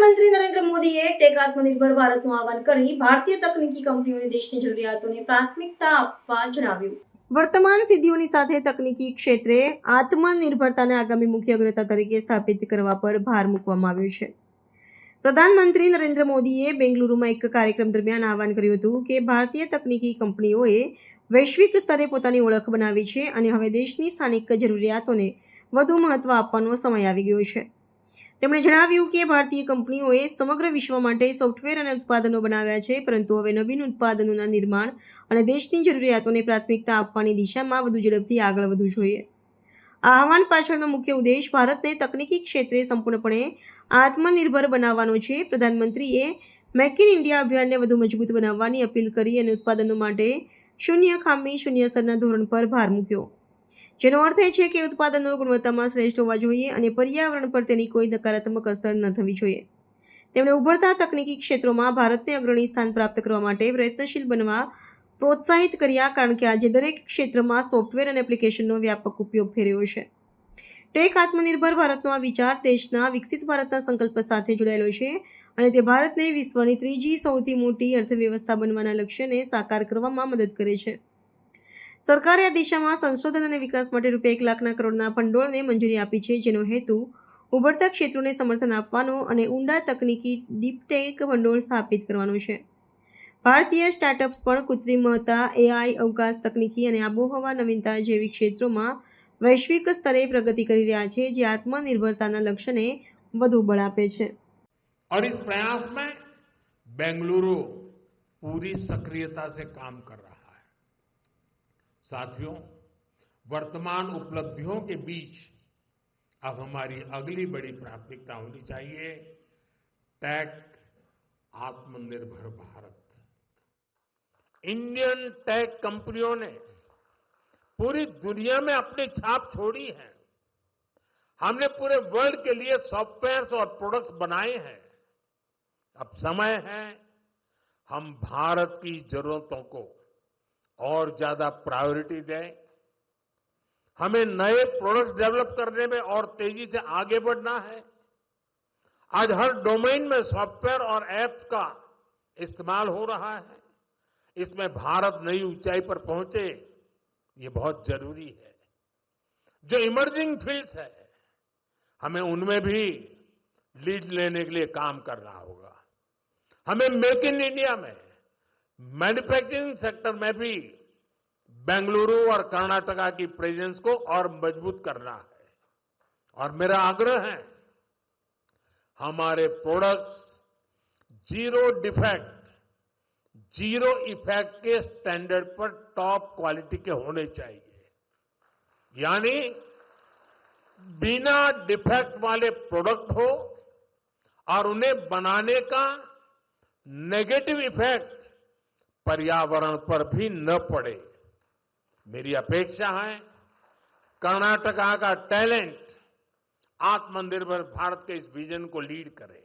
પ્રધાનમંત્રી નરેન્દ્ર મોદીએ ટેક આત્મનિર્ભર ભારતનું આહવાન કરી ભારતીય તકનીકી કંપનીઓને દેશની જરૂરિયાતોને પ્રાથમિકતા આપવા જણાવ્યું. વર્તમાન સિદ્ધિઓની સાથે તકનીકી ક્ષેત્રે આત્મનિર્ભરતાને આગામી મુખ્ય અગ્રતા તરીકે સ્થાપિત કરવા પર ભાર મૂકવામાં આવ્યો છે. પ્રધાનમંત્રી નરેન્દ્ર મોદીએ બેંગલુરુમાં એક કાર્યક્રમ દરમિયાન આહવાન કર્યું હતું કે ભારતીય તકનીકી કંપનીઓએ વૈશ્વિક સ્તરે પોતાની ઓળખ બનાવી છે અને હવે દેશની સ્થાનિક જરૂરિયાતોને વધુ મહત્વ આપવાનો સમય આવી ગયો છે. તેમણે જણાવ્યું કે ભારતીય કંપનીઓએ સમગ્ર વિશ્વ માટે સોફ્ટવેર અને ઉત્પાદનો બનાવ્યા છે, પરંતુ હવે નવીન ઉત્પાદનોના નિર્માણ અને દેશની જરૂરિયાતોને પ્રાથમિકતા આપવાની દિશામાં વધુ ઝડપથી આગળ વધવું જોઈએ. આ આહવાન પાછળનો મુખ્ય ઉદ્દેશ ભારતને તકનીકી ક્ષેત્રે સંપૂર્ણપણે આત્મનિર્ભર બનાવવાનો છે. પ્રધાનમંત્રીએ મેક ઇન ઇન્ડિયા અભિયાનને વધુ મજબૂત બનાવવાની અપીલ કરી અને ઉત્પાદનો માટે શૂન્ય ખામી, શૂન્ય અસરના ધોરણ પર ભાર મૂક્યો, જેનો અર્થ એ છે કે ઉત્પાદનો ગુણવત્તામાં શ્રેષ્ઠ હોવા જોઈએ અને પર્યાવરણ પર તેની કોઈ નકારાત્મક અસર ન થવી જોઈએ. તેમણે ઉભરતા તકનીકી ક્ષેત્રોમાં ભારતને અગ્રણી સ્થાન પ્રાપ્ત કરવા માટે પ્રયત્નશીલ બનવા પ્રોત્સાહિત કર્યા, કારણ કે આજે દરેક ક્ષેત્રમાં સોફ્ટવેર અને એપ્લિકેશનનો વ્યાપક ઉપયોગ થઈ રહ્યો છે. ટેક આત્મનિર્ભર ભારતનો આ વિચાર દેશના વિકસિત ભારતના સંકલ્પ સાથે જોડાયેલો છે અને તે ભારતને વિશ્વની ત્રીજી સૌથી મોટી અર્થવ્યવસ્થા બનવાના લક્ષ્યને સાકાર કરવામાં મદદ કરે છે. સરકારે આ દિશામાં સંશોધન અને વિકાસ માટે રૂપિયા 1 લાખ કરોડના ભંડોળને મંજૂરી આપી છે, જેનો હેતુ ઉભરતા ક્ષેત્રોને સમર્થન આપવાનો અને ઊંડા તકનીકી ડીપ-ટેક ભંડોળ સ્થાપિત કરવાનો છે. ભારતીય સ્ટાર્ટઅપ્સ પણ કૃત્રિમતા, AI, અવકાશ તકનીકી અને આબોહવા નવીનતા જેવી ક્ષેત્રોમાં વૈશ્વિક સ્તરે પ્રગતિ કરી રહ્યા છે, જે આત્મનિર્ભરતાના લક્ષ્યને વધુ બળ આપે છે. और इस प्रयास में बेंगलुरु पूरी सक्रियता से काम कर रहा है. साथियों, वर्तमान उपलब्धियों के बीच अब हमारी अगली बड़ी प्राथमिकता होनी चाहिए टेक आत्मनिर्भर भारत. इंडियन टेक कंपनियों ने पूरी दुनिया में अपनी छाप छोड़ी है. हमने पूरे वर्ल्ड के लिए सॉफ्टवेयर और प्रोडक्ट्स बनाए हैं. अब समय है हम भारत की जरूरतों को और ज्यादा प्रायोरिटी दें. हमें नए प्रोडक्ट्स डेवलप करने में और तेजी से आगे बढ़ना है. आज हर डोमेन में सॉफ्टवेयर और एप्स का इस्तेमाल हो रहा है. इसमें भारत नई ऊंचाई पर पहुंचे, ये बहुत जरूरी है. जो इमर्जिंग फील्ड्स है, हमें उनमें भी लीड लेने के लिए काम करना होगा. हमें मेक इन इंडिया में मैन्युफैक्चरिंग सेक्टर में भी बेंगलुरु और कर्नाटका की प्रेजेंस को और मजबूत करना है. और मेरा आग्रह है हमारे products zero defect, zero effect के स्टैंडर्ड पर टॉप क्वालिटी के होने चाहिए. यानी बिना डिफेक्ट वाले प्रोडक्ट हो और उन्हें बनाने का नेगेटिव इफेक्ट पर्यावरण पर भी न पड़े. मेरी अपेक्षा है कर्नाटका का टैलेंट आत्मनिर्भर भारत के इस विजन को लीड करे.